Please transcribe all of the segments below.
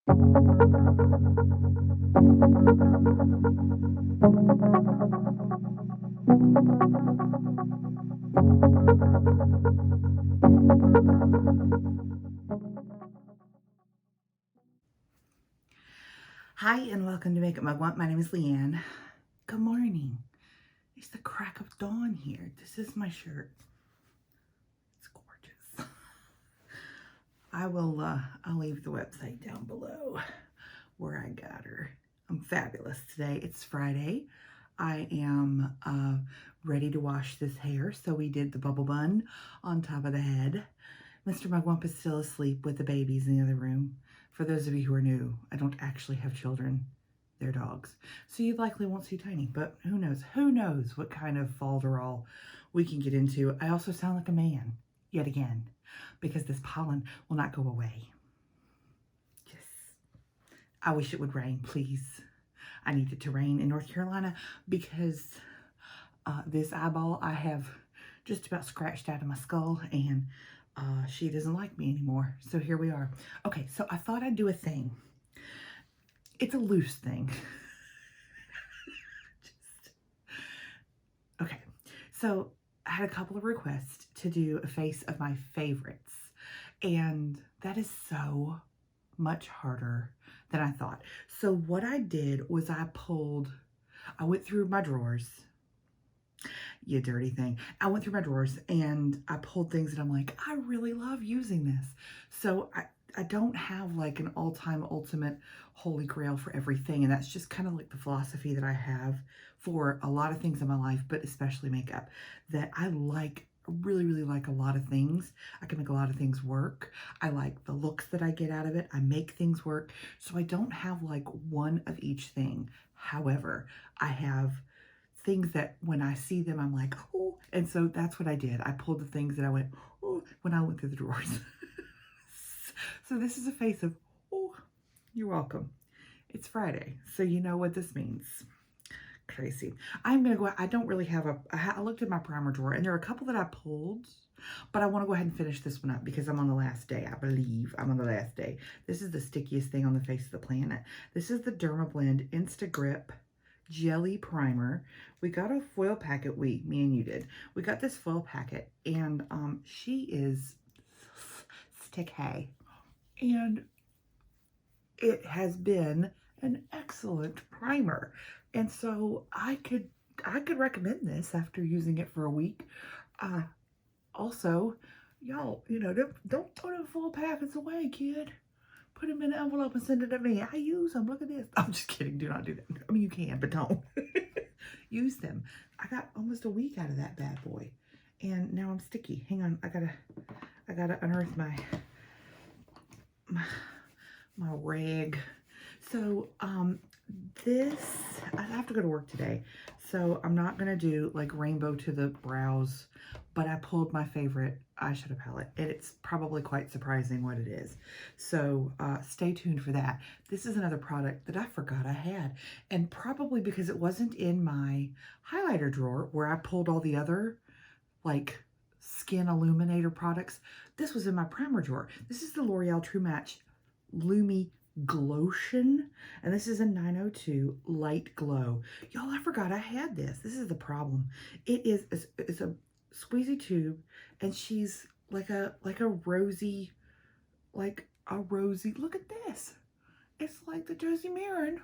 Hi and welcome to Makeup Mugwump. My name is Leanne. Good morning. It's the crack of dawn here. This is my shirt. It's gorgeous. I'll leave the website down below where I got her. I'm fabulous today. It's Friday. I am ready to wash this hair. So we did the bubble bun on top of the head. Mr. Mugwump is still asleep with the babies in the other room. For those of you who are new, I don't actually have children. They're dogs. So you likely won't see Tiny, but who knows? Who knows what kind of falderall we can get into. I also sound like a man, yet again, because this pollen will not go away. Yes. I wish it would rain, please. I need it to rain in North Carolina because this eyeball I have just about scratched out of my skull, and she doesn't like me anymore. So here we are. Okay, so I thought I'd do a thing. It's a loose thing. Okay, so I had a couple of requests to do a face of my favorites, and that is so much harder than I thought. So what I did was I went through my drawers. You dirty thing. I went through my drawers and I pulled things that I'm like, I really love using this. So I don't have like an all-time ultimate holy grail for everything. And that's just kind of like the philosophy that I have for a lot of things in my life, but especially makeup, that I really, really like a lot of things. I can make a lot of things work. I like the looks that I get out of it. I make things work. So I don't have like one of each thing. However, I have things that when I see them, I'm like, oh, and so that's what I did. I pulled the things that I went, oh, when I went through the drawers. So this is a face of, oh, you're welcome. It's Friday, so you know what this means. Crazy. I'm gonna go, I don't really have I looked at my primer drawer and there are a couple that I pulled, but I wanna go ahead and finish this one up because I'm on the last day. I believe I'm on the last day. This is the stickiest thing on the face of the planet. This is the Dermablend Insta Grip Jelly Primer. We got a foil packet, me and you did. We got this foil packet and she is sticky. And it has been an excellent primer. And so I could recommend this after using it for a week. Also, y'all, you know, don't throw them full packets away, kid. Put them in an envelope and send it to me. I use them. Look at this. I'm just kidding. Do not do that. I mean, you can, but don't. Use them. I got almost a week out of that bad boy. And now I'm sticky. Hang on. I gotta unearth my rag. So, I have to go to work today. So I'm not gonna do like rainbow to the brows, but I pulled my favorite eyeshadow palette and it's probably quite surprising what it is. So stay tuned for that. This is another product that I forgot I had, and probably because it wasn't in my highlighter drawer where I pulled all the other like skin illuminator products. This was in my primer drawer. This is the L'Oreal True Match Lumi Glotion, and this is a 902 Light Glow. Y'all, I forgot I had this. This is the problem. It's a squeezy tube, and she's like a rosy, look at this. It's like the Josie Marin,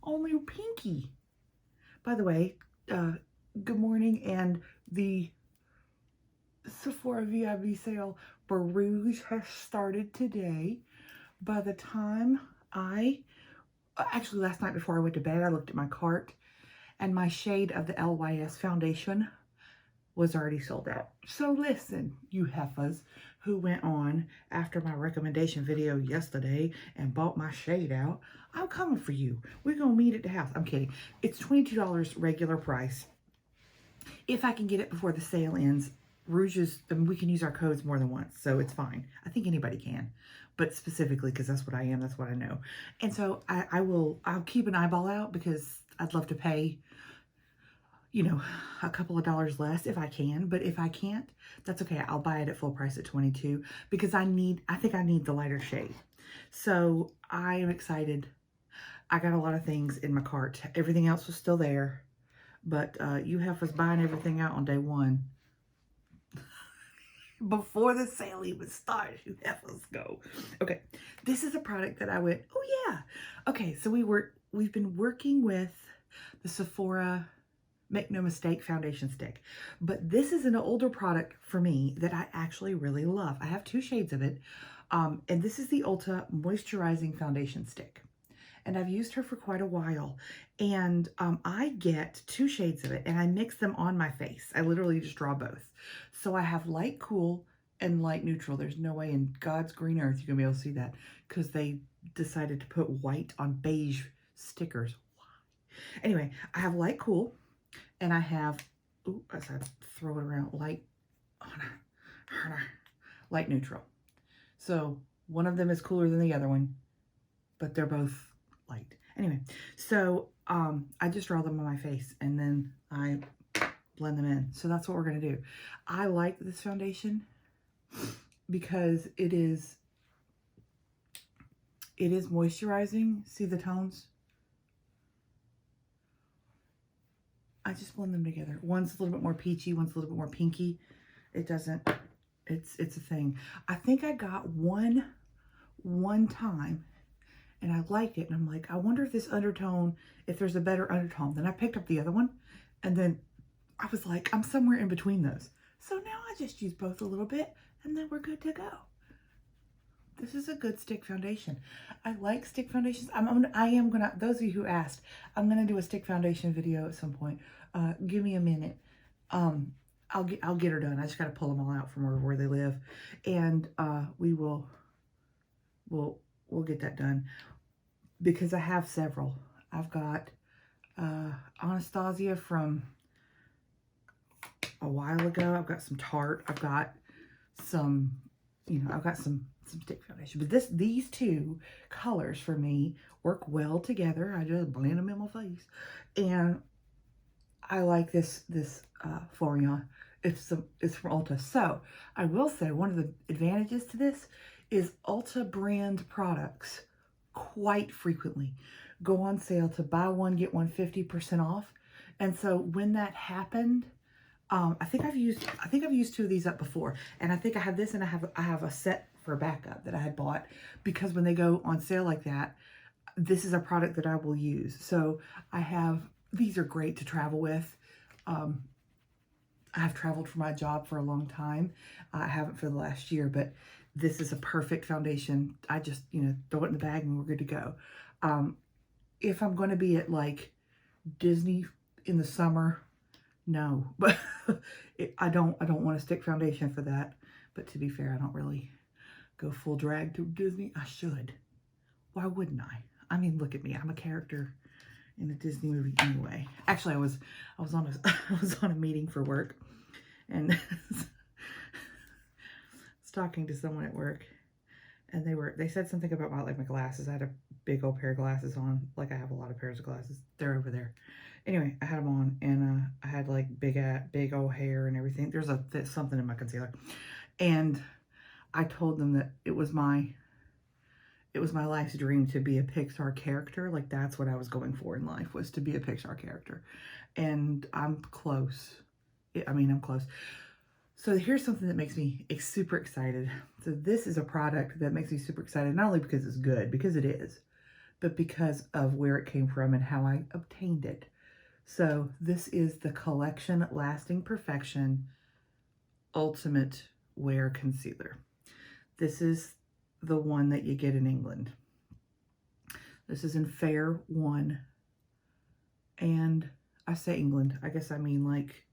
only pinky. By the way, good morning, and the Sephora VIB sale for Rouge has started today. By the time actually last night before I went to bed, I looked at my cart and my shade of the LYS foundation was already sold out. So listen, you heifers who went on after my recommendation video yesterday and bought my shade out, I'm coming for you. We're gonna meet at the house. I'm kidding. It's $22 regular price. If I can get it before the sale ends, Rouge's, I mean, we can use our codes more than once, so it's fine. I think anybody can, but specifically because that's what I am, that's what I know. And so I'll keep an eyeball out because I'd love to pay, you know, a couple of dollars less if I can, but if I can't, that's okay. I'll buy it at full price at $22 because I think I need the lighter shade. So I am excited. I got a lot of things in my cart. Everything else was still there, but UHEF was buying everything out on day one. Before the sale even started, UHEF, let's go. Okay, this is a product that I went, oh yeah. Okay, so we've been working with the Sephora Make No Mistake foundation stick, but this is an older product for me that I actually really love. I have 2 shades of it, and this is the Ulta Moisturizing Foundation Stick. And I've used her for quite a while. And I get 2 shades of it and I mix them on my face. I literally just draw both. So I have light cool and light neutral. There's no way in God's green earth you're gonna be able to see that because they decided to put white on beige stickers. Why? Anyway, I have light cool and I have, ooh, as I throw it around, light neutral. So one of them is cooler than the other one, but they're both light. Anyway, so I just draw them on my face and then I blend them in. So that's what we're going to do. I like this foundation because it is moisturizing. See the tones? I just blend them together. One's a little bit more peachy, one's a little bit more pinky. It doesn't, it's a thing. I think I got one time and I liked it. And I'm like, I wonder if this undertone, if there's a better undertone. Then I picked up the other one and then I was like, I'm somewhere in between those. So now I just use both a little bit and then we're good to go. This is a good stick foundation. I like stick foundations. I am gonna, those of you who asked, I'm gonna do a stick foundation video at some point. Give me a minute. I'll get her done. I just gotta pull them all out from where they live. And we'll get that done because I have several. I've got Anastasia from a while ago. I've got some Tarte. I've got some, I've got some stick foundation. But these 2 colors for me work well together. I just blend them in my face. And I like this Florian. It's from Ulta. So I will say one of the advantages to this is Ulta brand products quite frequently go on sale to buy one, get one 50% off. And so when that happened, I think I've used 2 of these up before. And I think I have this and I have a set for backup that I had bought because when they go on sale like that, this is a product that I will use. So these are great to travel with. I've traveled for my job for a long time. I haven't for the last year, but this is a perfect foundation. I just, throw it in the bag and we're good to go. If I'm going to be at like Disney in the summer, no, but I don't want a stick foundation for that. But to be fair, I don't really go full drag to Disney. I should. Why wouldn't I? I mean, look at me. I'm a character in a Disney movie anyway. Actually, I was on a meeting for work and was talking to someone at work and they said something about my glasses. I had a big old pair of glasses on. Like I have a lot of pairs of glasses. They're over there. Anyway, I had them on and I had like big old hair and everything. There's something in my concealer. And I told them that it was my life's dream to be a Pixar character. Like that's what I was going for in life, was to be a Pixar character. And I'm close. I'm close. So here's something that makes me super excited. So this is a product that makes me super excited, not only because it's good, because it is, but because of where it came from and how I obtained it. So this is the Collection Lasting Perfection Ultimate Wear Concealer. This is the one that you get in England. This is in Fair 1. And I say England, I guess I mean like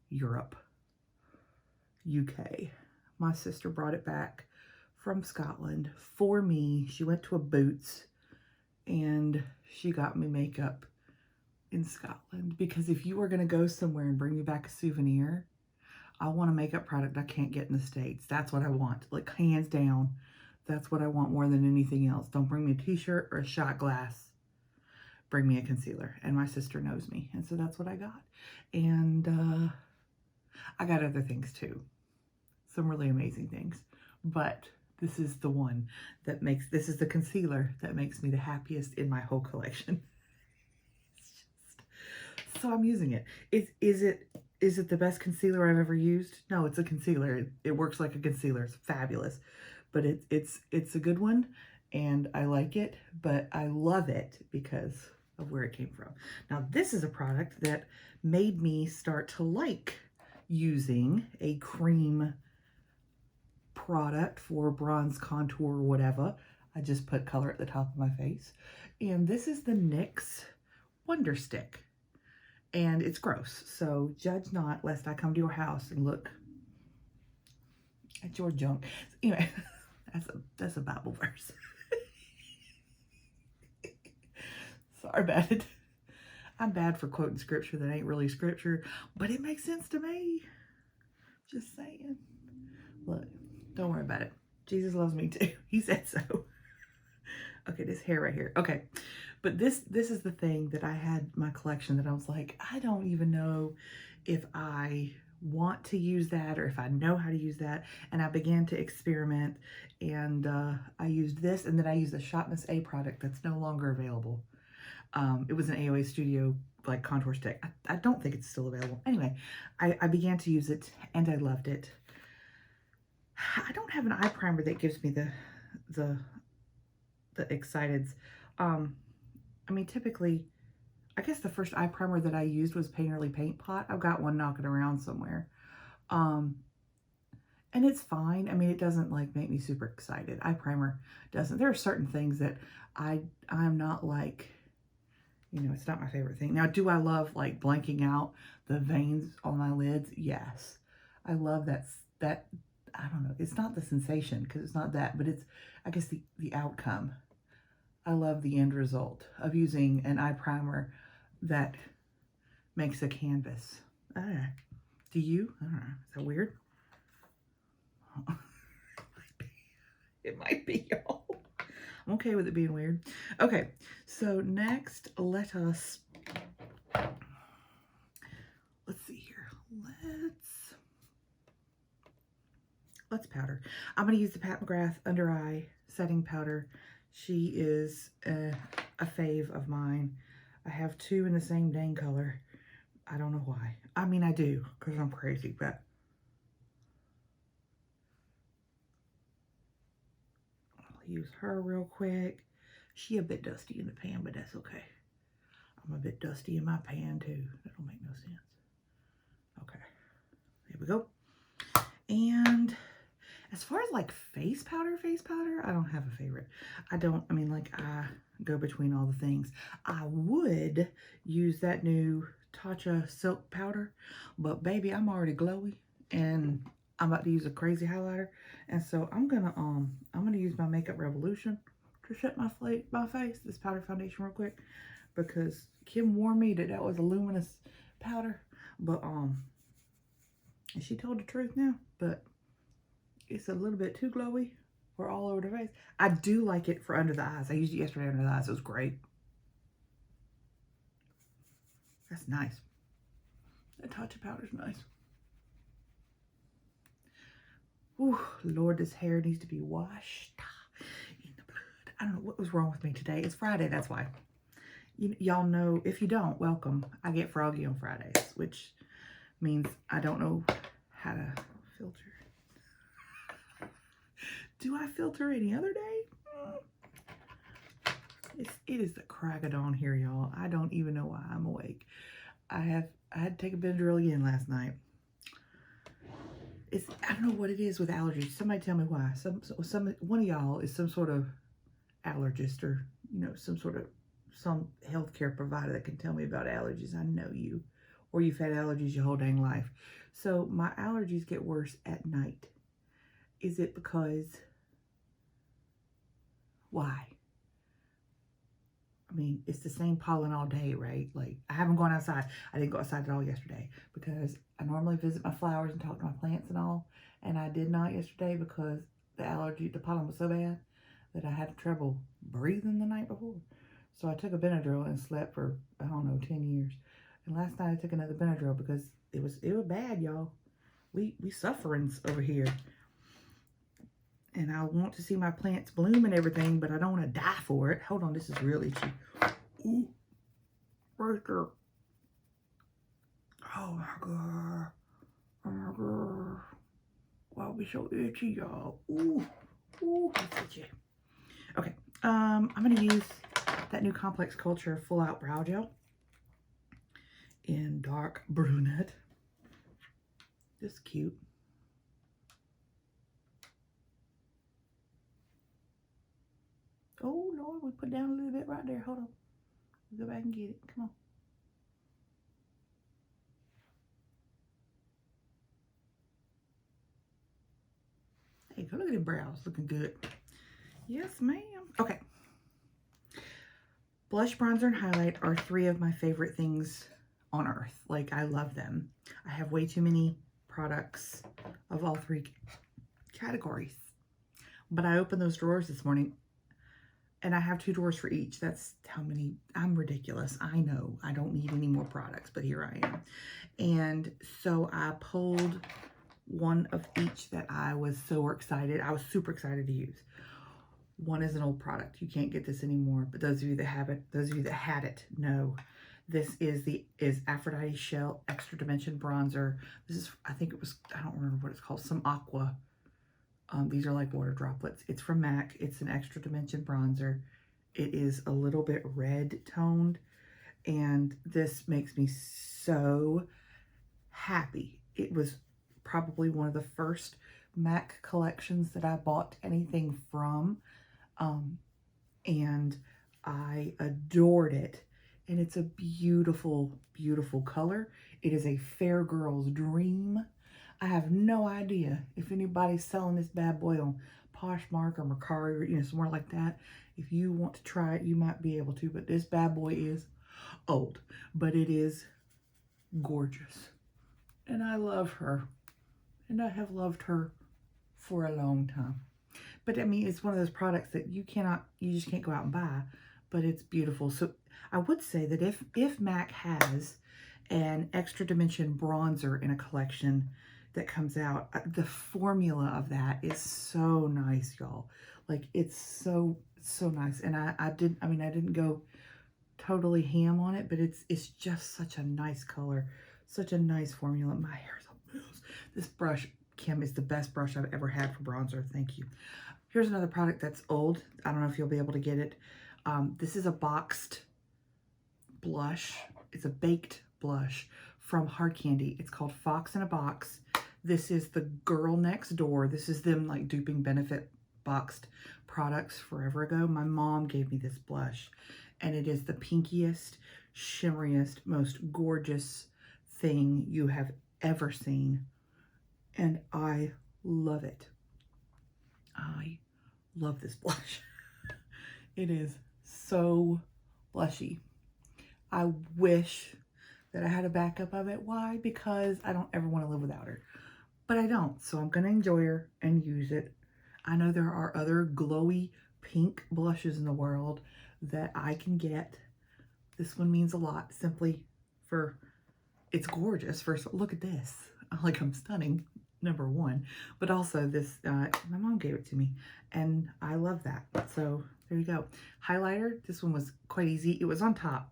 Europe, UK. My sister brought it back from Scotland for me. She went to a Boots and she got me makeup in Scotland, because if you are going to go somewhere and bring me back a souvenir, I want a makeup product I can't get in the States. That's what I want. Like, hands down, that's what I want more than anything else. Don't bring me a t-shirt or a shot glass. Bring me a concealer. And my sister knows me. And so that's what I got. And I got other things too. Some really amazing things. But This is the one that makes, this is the concealer that makes me the happiest in my whole collection. So I'm using it. Is it the best concealer I've ever used? No, it's a concealer. It works like a concealer. It's fabulous. But it's a good one, and I like it, but I love it because of where it came from. Now, this is a product that made me start to like using a cream product for bronze contour or whatever. I just put color at the top of my face. And this is the NYX Wonder Stick. And it's gross, so judge not lest I come to your house and look at your junk. Anyway, that's a Bible verse. Sorry about it. I'm bad for quoting scripture that ain't really scripture, but it makes sense to me. Just saying. Look, don't worry about it. Jesus loves me too. He said so. Okay, this hair right here. Okay. But this is the thing that I had my collection that I was like, I don't even know if I want to use that or if I know how to use that. And I began to experiment, and I used this, and then I used the Shotness A product that's no longer available. It was an AOA Studio like contour stick. I don't think it's still available. Anyway, I began to use it and I loved it. I don't have an eye primer that gives me the exciteds. I mean, typically, I guess the first eye primer that I used was Painterly Paint Pot. I've got one knocking around somewhere. And it's fine. I mean, it doesn't like make me super excited. Eye primer doesn't. There are certain things that I'm not like, you know, it's not my favorite thing. Now, do I love like blanking out the veins on my lids? Yes. I love that, I don't know. It's not the sensation because it's not that, but it's, I guess, the outcome. I love the end result of using an eye primer that makes a canvas. Do you? I don't know. Is that weird? It might be, y'all. I'm okay with it being weird. Okay, so next, let's see here. Let's powder. I'm going to use the Pat McGrath Under Eye Setting Powder. She is a fave of mine. I have two in the same dang color. I don't know why. I mean, I do, because I'm crazy, but I'll use her real quick. She a bit dusty in the pan, but that's okay. I'm a bit dusty in my pan, too. That'll make no sense. Okay. Here we go. And as far as like face powder, I don't have a favorite. I mean, like, I go between all the things. I would use that new Tatcha Silk Powder, but baby, I'm already glowy and I'm about to use a crazy highlighter. And so I'm gonna use my Makeup Revolution to set my face, this powder foundation real quick, because Kim warned me that was a luminous powder, but and she told the truth now, but it's a little bit too glowy or all over the face. I do like it for under the eyes. I used it yesterday under the eyes. It was great. That's nice. That Tatcha powder's nice. Ooh, Lord, this hair needs to be washed in the blood. I don't know what was wrong with me today. It's Friday, that's why. Y'all know, if you don't, welcome. I get froggy on Fridays, which means I don't know how to filter. Do I filter any other day? It is the crack of dawn here, y'all. I don't even know why I'm awake. I had to take a Benadryl again last night. I don't know what it is with allergies. Somebody tell me why. One of y'all is some sort of allergist, or, you know, some healthcare provider that can tell me about allergies. I know you, or you've had allergies your whole dang life. So my allergies get worse at night. Is it because, why? I mean, it's the same pollen all day, right? Like, I haven't gone outside. I didn't go outside at all yesterday because I normally visit my flowers and talk to my plants and all. And I did not yesterday because the pollen was so bad that I had trouble breathing the night before. So I took a Benadryl and slept for, I don't know, 10 years. And last night I took another Benadryl because it was bad, y'all. We sufferings over here. And I want to see my plants bloom and everything, but I don't want to die for it. Hold on, this is really itchy. Ooh, right there. Oh my God. Oh my God. Wow, be so itchy, y'all. Ooh, ooh, that's itchy. Okay, I'm gonna use that new Complex Culture Full Out Brow Gel in dark brunette. This is cute. Oh Lord, we put down a little bit right there. Hold on. Go back and get it. Come on. There you go. Look at them brows looking good. Yes, ma'am. Okay. Blush, bronzer, and highlight are 3 of my favorite things on earth. Like, I love them. I have way too many products of all 3 categories. But I opened those drawers this morning, and I have 2 drawers for each. That's how many. I'm ridiculous. I know. I don't need any more products, but here I am. And so I pulled one of each that I was so excited. I was super excited to use. One is an old product. You can't get this anymore, but those of you that have it, those of you that had it know. This is Aphrodite Shell Extra Dimension Bronzer. This is, I think it was, I don't remember what it's called, some aqua. These are like water droplets. It's from MAC. It's an Extra Dimension Bronzer. It is a little bit red toned, and this makes me so happy. It was probably one of the first MAC collections that I bought anything from. And I adored it. And it's a beautiful, beautiful color. It is a fair girl's dream. I have no idea if anybody's selling this bad boy on Poshmark or Mercari or, you know, somewhere like that. If you want to try it, you might be able to. But this bad boy is old. But it is gorgeous. And I love her. And I have loved her for a long time. But I mean, it's one of those products that you just can't go out and buy, but it's beautiful. So I would say that if MAC has an Extra Dimension bronzer in a collection that comes out, the formula of that is so nice, y'all. Like, it's so nice. And I didn't go totally ham on it, but it's just such a nice color, such a nice formula. My hair is a mess. This brush, Kim, is the best brush I've ever had for bronzer. Thank you. Here's another product that's old. I don't know if you'll be able to get it. This is a boxed blush. It's a baked blush from Hard Candy. It's called Fox in a Box. This is the girl next door. This is them like duping Benefit boxed products forever ago. My mom gave me this blush, and it is the pinkiest, shimmeriest, most gorgeous thing you have ever seen. And I love it. I love this blush. It is so blushy. I wish that I had a backup of it. Why? Because I don't ever want to live without her. But I don't. So I'm going to enjoy her and use it. I know there are other glowy pink blushes in the world that I can get. This one means a lot simply for it's gorgeous. First, look at this. Like, I'm stunning. Number 1, but also this, my mom gave it to me, and I love that. So there you go. Highlighter, this one was quite easy. It was on top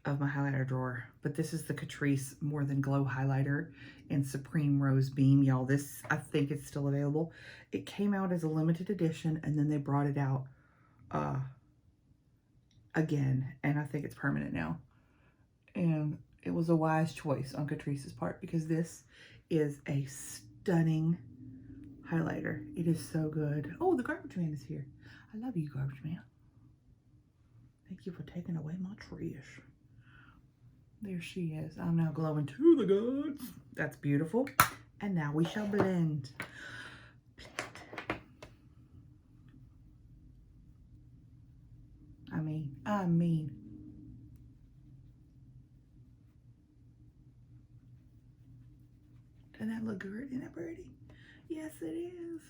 of my highlighter drawer, but this is the Catrice More Than Glow highlighter in Supreme Rose Beam. Y'all, this, I think it's still available. It came out as a limited edition, and then they brought it out again, and I think it's permanent now. And it was a wise choice on Catrice's part, because this is a stunning highlighter. It is so good. Oh, the garbage man is here. I love you, garbage man. Thank you for taking away my trash. There she is. I'm now glowing to the gods. That's beautiful. And now we shall blend. I mean. Doesn't that look good? Isn't that pretty? Yes, it is.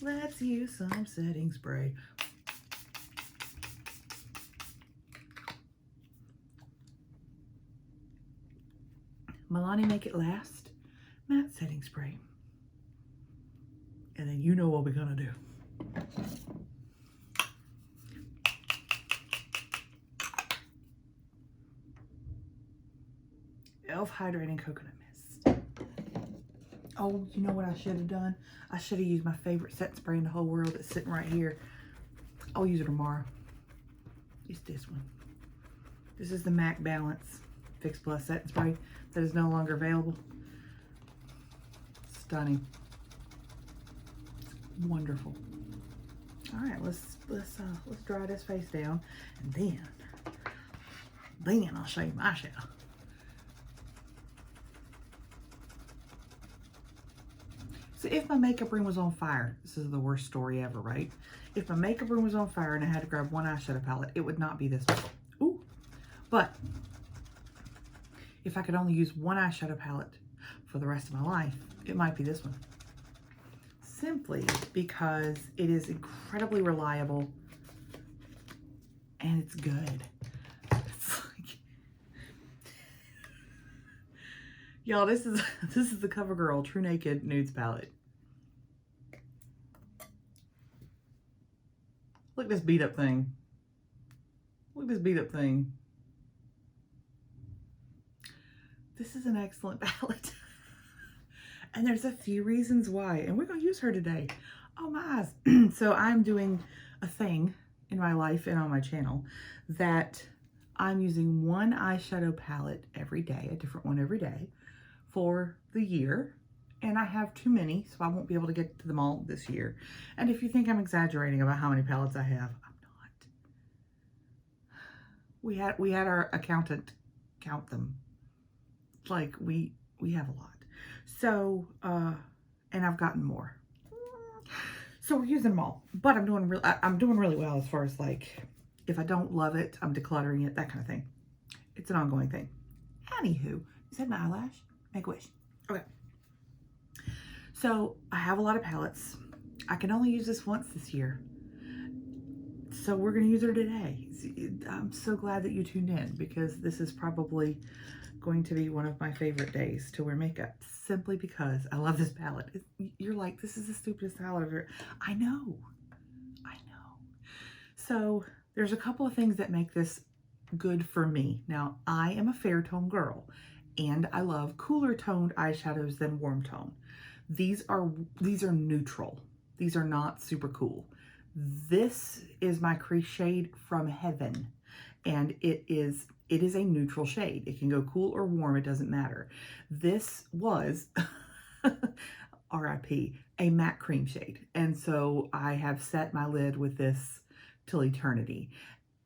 Let's use some setting spray. Milani Make It Last matte setting spray. and then you know what we're gonna do. e.l.f. Hydrating Coconut Mist. Oh, you know what I should have done? I should have used my favorite set spray in the whole world that's sitting right here. I'll use it tomorrow. It's this one. This is the MAC Balance Fix Plus Set Spray that is no longer available. Stunning. It's wonderful. All right, let's dry this face down, and then I'll show you my shadow. So if my makeup room was on fire, this is the worst story ever, right? If my makeup room was on fire and I had to grab one eyeshadow palette, it would not be this one. Ooh. But if I could only use one eyeshadow palette for the rest of my life, it might be this one. Simply because it is incredibly reliable and it's good. It's like, y'all, this is the CoverGirl True Naked Nudes palette. Look at this beat up thing. Look at this beat up thing. This is an excellent palette. And there's a few reasons why. And we're going to use her today. Oh my eyes. So I'm doing a thing in my life and on my channel that I'm using one eyeshadow palette every day, a different one every day for the year. And I have too many, so I won't be able to get to them all this year. And if you think I'm exaggerating about how many palettes I have, I'm not. We had our accountant count them. Like we have a lot. So, and I've gotten more. So we're using them all. But I'm doing really well as far as like, if I don't love it, I'm decluttering it, that kind of thing. It's an ongoing thing. Anywho, is that my eyelash? Make a wish. Okay. So I have a lot of palettes. I can only use this once this year. So we're going to use her today. I'm so glad that you tuned in because this is probably going to be one of my favorite days to wear makeup simply because I love this palette. You're like, this is the stupidest palette ever. I know. So there's a couple of things that make this good for me. Now, I am a fair tone girl and I love cooler toned eyeshadows than warm tone. These are neutral. These are not super cool. This is my crease shade from Heaven, and it is a neutral shade. It can go cool or warm, it doesn't matter. This was RIP, a matte cream shade, and so I have set my lid with this till eternity.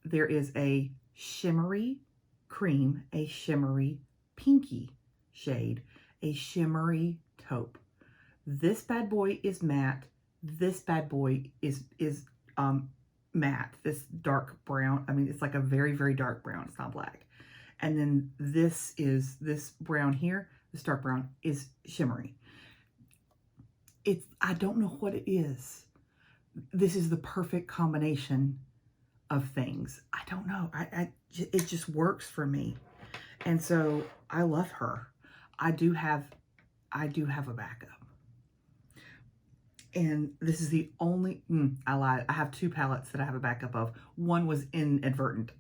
There is a shimmery cream, a shimmery pinky shade, a shimmery taupe. This bad boy is matte. This bad boy is matte. This dark brown. I mean, it's like a very, very dark brown. It's not black. And then this brown here, this dark brown is shimmery. I don't know what it is. This is the perfect combination of things. I don't know. It just works for me. And so I love her. I do have a backup. And this is the only, I lied. I have two palettes that I have a backup of. One was inadvertent.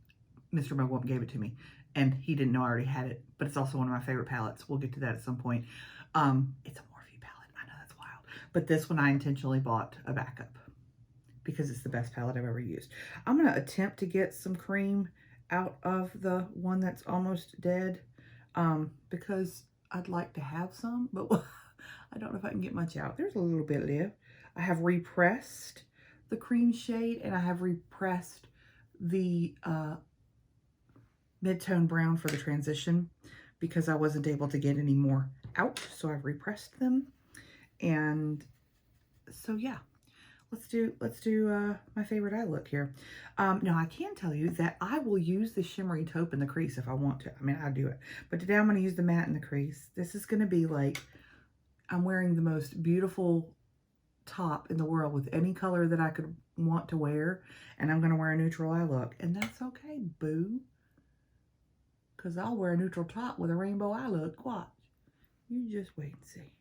Mr. Mugwump gave it to me and he didn't know I already had it, but it's also one of my favorite palettes. We'll get to that at some point. It's a Morphe palette. I know that's wild. But this one I intentionally bought a backup because it's the best palette I've ever used. I'm going to attempt to get some cream out of the one that's almost dead because I'd like to have some, but I don't know if I can get much out. There's a little bit left. I have repressed the cream shade and I have repressed the mid-tone brown for the transition because I wasn't able to get any more out. So I've repressed them. And so yeah, let's do my favorite eye look here. Now I can tell you that I will use the shimmery taupe in the crease if I want to. I mean, I do it. But today I'm going to use the matte in the crease. This is going to be like, I'm wearing the most beautiful top in the world with any color that I could want to wear. And I'm going to wear a neutral eye look. And that's okay, boo. Because I'll wear a neutral top with a rainbow eye look. Watch. You just wait and see.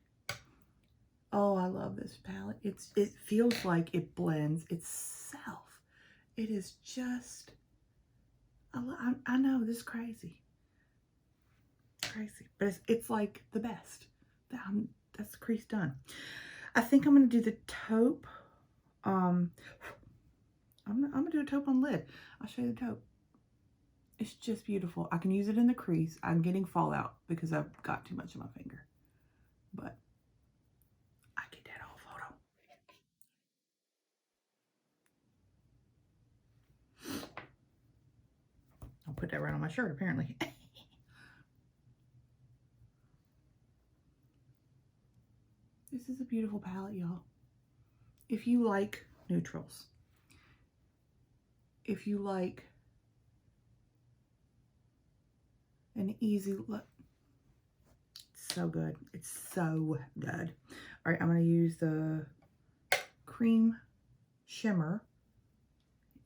Oh, I love this palette. It feels like it blends itself. It is just, I know this is crazy, but it's like the best. That's the crease done. I think I'm gonna do the taupe. I'm gonna do a taupe on lid. I'll show you the taupe. It's just beautiful. I can use it in the crease. I'm getting fallout because I've got too much on my finger, but I get that whole photo. I'll put that right on my shirt, apparently. This is a beautiful palette, y'all. If you like neutrals, if you like an easy look, it's so good. It's so good. All right, I'm going to use the cream shimmer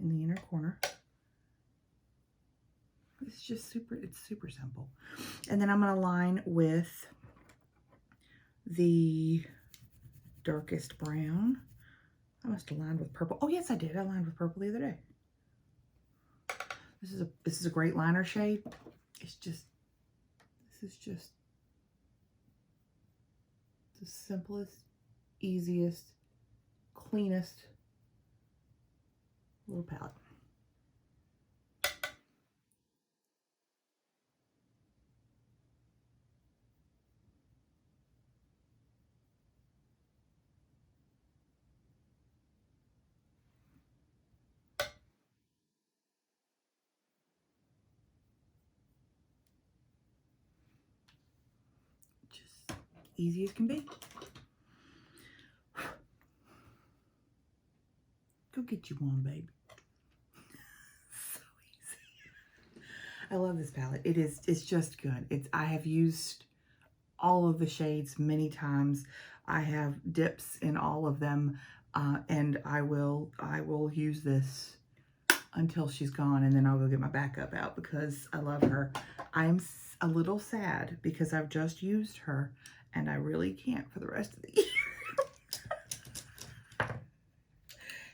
in the inner corner. It's just it's super simple. And then I'm going to line with the darkest brown. I must have lined with purple. Oh yes, I did. I lined with purple the other day. This is a great liner shade. This is just the simplest, easiest, cleanest little palette. Just easy as can be. Go get you one, baby. So easy. I love this palette. It's just good. I have used all of the shades many times. I have dips in all of them, and I will use this until she's gone, and then I'll go get my backup out because I love her. I'm a little sad because I've just used her, and I really can't for the rest of the year.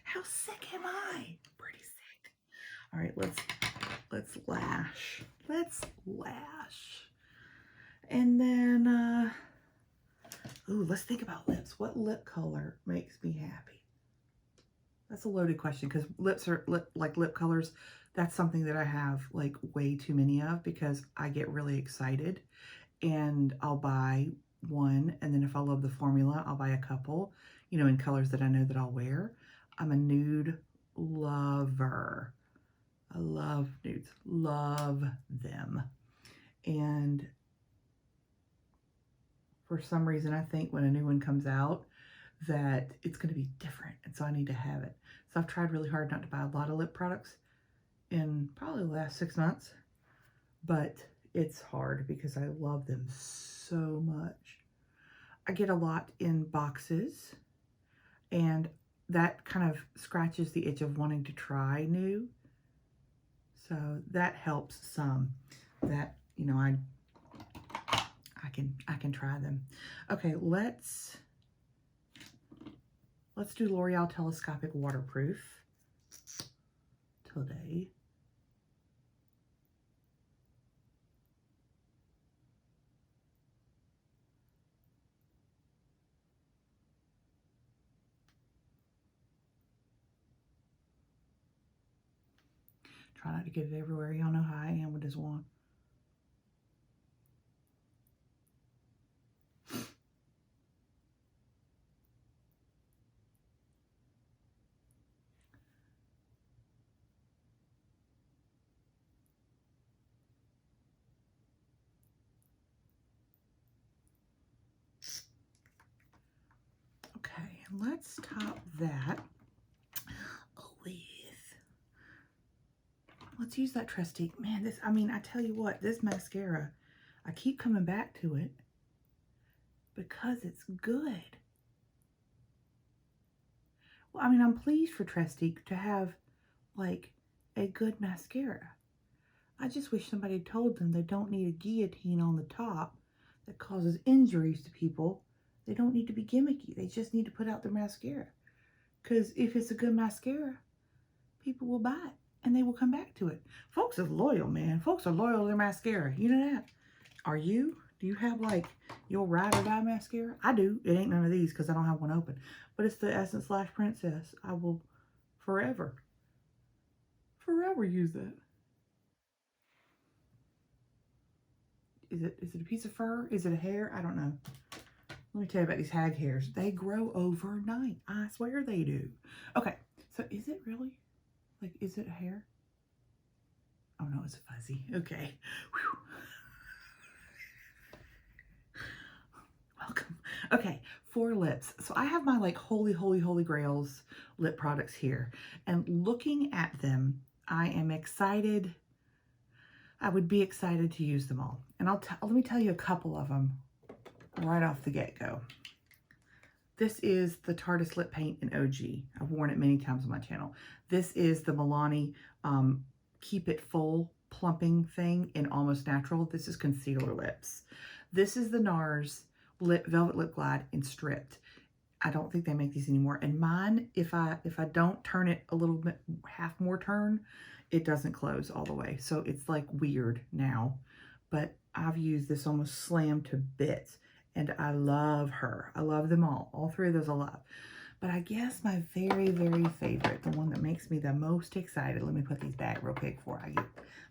How sick am I? Pretty sick. All right, let's lash. Let's lash. And then, ooh, let's think about lips. What lip color makes me happy? That's a loaded question because lips are lip colors. That's something that I have like way too many of because I get really excited and I'll buy one. And then if I love the formula, I'll buy a couple, you know, in colors that I know that I'll wear. I'm a nude lover. I love nudes, love them. And for some reason, I think when a new one comes out that it's going to be different. And so I need to have it. So I've tried really hard not to buy a lot of lip products in probably the last 6 months, but it's hard because I love them so much. I get a lot in boxes, and that kind of scratches the itch of wanting to try new. So that helps some, that, you know, I can try them. Okay, let's do L'Oreal Telescopic Waterproof today. Try not to get it everywhere. Y'all know how I am with this one. Okay, let's top that with, let's use that Trestique. Man, I mean, I tell you what, this mascara, I keep coming back to it because it's good. Well, I mean, I'm pleased for Trestique to have, like, a good mascara. I just wish somebody told them they don't need a guillotine on the top that causes injuries to people They don't need to be gimmicky. They just need to put out their mascara. Because if it's a good mascara, people will buy it and they will come back to it. Folks is loyal, man. Folks are loyal to their mascara. You know that? Are you? Do you have like your ride or die mascara? I do. It ain't none of these because I don't have one open. But it's the Essence Slash Princess. I will forever use that. Is it a piece of fur? Is it a hair? I don't know. Let me tell you about these hag hairs. They grow overnight. I swear they do. Okay, so is it really? Like, is it hair? Oh no, it's fuzzy. Okay. Whew. Welcome. Okay, for lips. So I have my like holy grails lip products here. And looking at them, I am excited. I would be excited to use them all. And let me tell you a couple of them right off the get-go. This is the Tarteist Lip Paint in OG. I've worn it many times on my channel. This is the Milani Keep It Full plumping thing in Almost Natural. This is concealer lips. This is the NARS Velvet Lip Glide in Stripped. I don't think they make these anymore. And mine, if I don't turn it a little bit, half more turn, it doesn't close all the way. So it's like weird now. But I've used this almost slammed to bits. And I love her. I love them all. All three of those I love. But I guess my very favorite, the one that makes me the most excited, let me put these back real quick before I get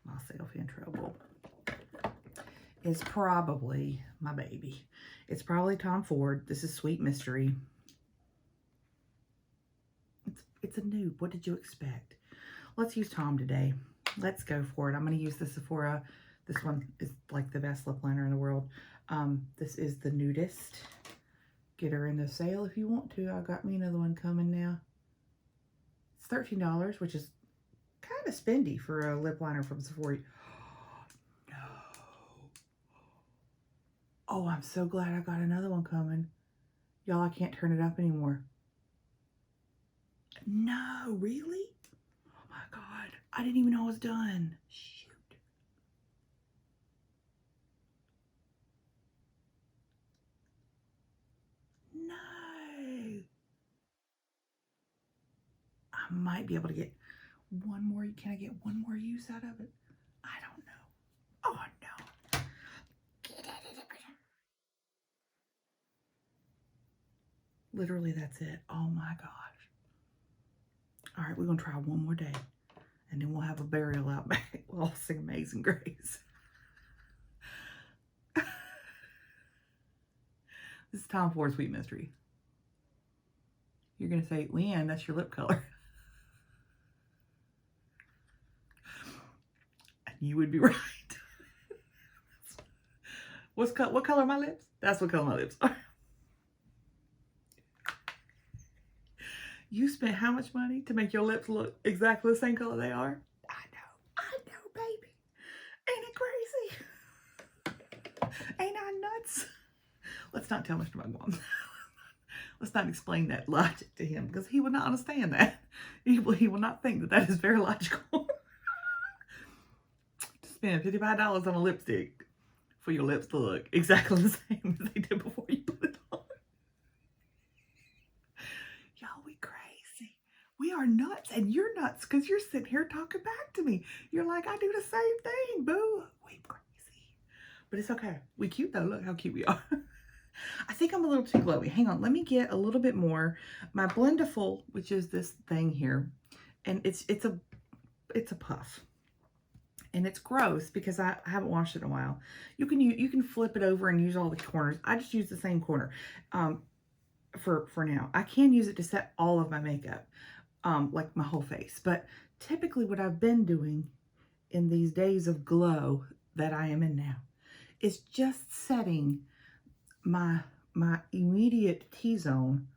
myself in trouble, is probably my baby. It's probably Tom Ford. This is Sweet Mystery. It's a noob. What did you expect? Let's use Tom today. Let's go for it. I'm going to use the Sephora. This one is like the best lip liner in the world. This is the Nudist. Get her in the sale if you want to. I got me another one coming now. It's $13, which is kind of spendy for a lip liner from Sephora. No. Oh, I'm so glad I got another one coming. Y'all, I can't turn it up anymore. No, really? Oh my God. I didn't even know it was done. Shoot. No. I might be able to get one more. Can I get one more use out of it? I don't know. Oh no. Literally, that's it. Oh my gosh. All right, we're going to try one more day. And then we'll have a burial out back. We'll all sing Amazing Grace. This is Tom Ford Sweet Mystery. You're going to say, Leanne, that's your lip color. And you would be right. What color are my lips? That's what color my lips are. You spent how much money to make your lips look exactly the same color they are? I know, baby. Ain't it crazy? Ain't I nuts? Let's not tell Mr. Mugwump. Let's not explain that logic to him because he will not understand that. He will not think that that is very logical. To spend $55 on a lipstick for your lips to look exactly the same as they did before you put it on. Y'all, we crazy. We are nuts, and you're nuts because you're sitting here talking back to me. You're like, I do the same thing, boo. We crazy. But it's okay. We cute though. Look how cute we are. I think I'm a little too glowy. Hang on. Let me get a little bit more. My Blendiful, which is this thing here, and it's a puff. And it's gross because I haven't washed it in a while. You can flip it over and use all the corners. I just use the same corner for now. I can use it to set all of my makeup, like my whole face. But typically what I've been doing in these days of glow that I am in now is just setting my immediate T-zone,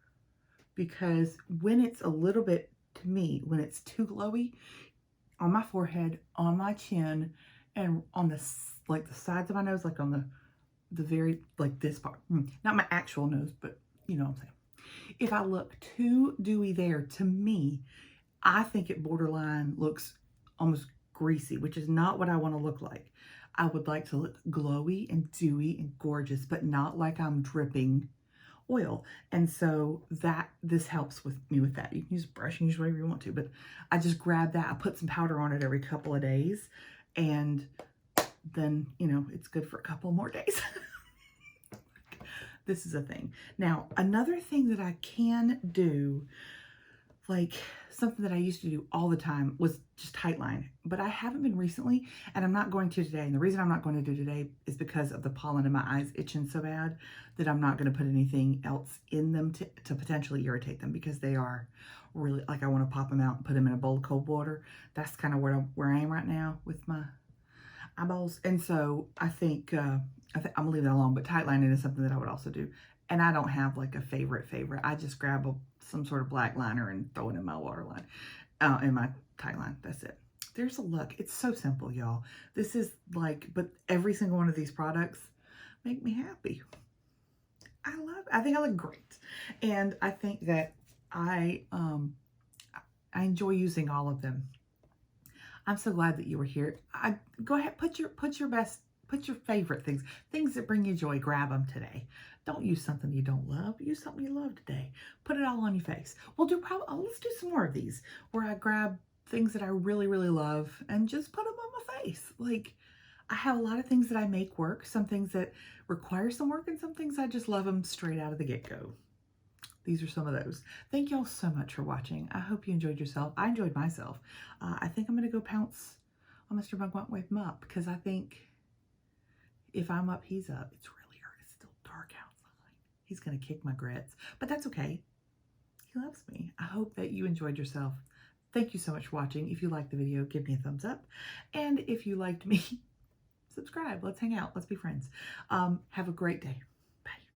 because when it's a little bit, to me, when it's too glowy, on my forehead, on my chin, and on the sides of my nose, like on the very, like this part. Not my actual nose, but you know what I'm saying. If I look too dewy there, to me, I think it borderline looks almost greasy, which is not what I want to look like. I would like to look glowy and dewy and gorgeous, but not like I'm dripping oil. And so this helps with me with that. You can use a brush, you can use whatever you want to, but I just grab that. I put some powder on it every couple of days, and then, you know, it's good for a couple more days. This is a thing. Now, another thing that I can do, like something that I used to do all the time, was just tightline, but I haven't been recently, and I'm not going to today. And the reason I'm not going to do today is because of the pollen in my eyes itching so bad that I'm not going to put anything else in them to potentially irritate them, because they are really, like, I want to pop them out and put them in a bowl of cold water. That's kind of where I am right now with my eyeballs. And so I think I'm gonna leave that alone, but tightlining is something that I would also do. And I don't have like a favorite. I just grab some sort of black liner and throw it in my waterline, in my tightline. That's it. There's a look. It's so simple, y'all. This is like, but every single one of these products make me happy. I think I look great. And I think that I enjoy using all of them. I'm so glad that you were here. Go ahead, put your favorite things that bring you joy. Grab them today. Don't use something you don't love. Use something you love today. Put it all on your face. Let's do some more of these where I grab things that I really, really love and just put them on my face. Like, I have a lot of things that I make work. Some things that require some work, and some things I just love them straight out of the get-go. These are some of those. Thank y'all so much for watching. I hope you enjoyed yourself. I enjoyed myself. I think I'm going to go pounce on Mr. Mugwump, wake him up, because I think if I'm up, he's up. It's really hard. It's still dark outside. He's going to kick my grits, but that's okay. He loves me. I hope that you enjoyed yourself. Thank you so much for watching. If you liked the video, give me a thumbs up. And if you liked me, subscribe. Let's hang out. Let's be friends. Have a great day.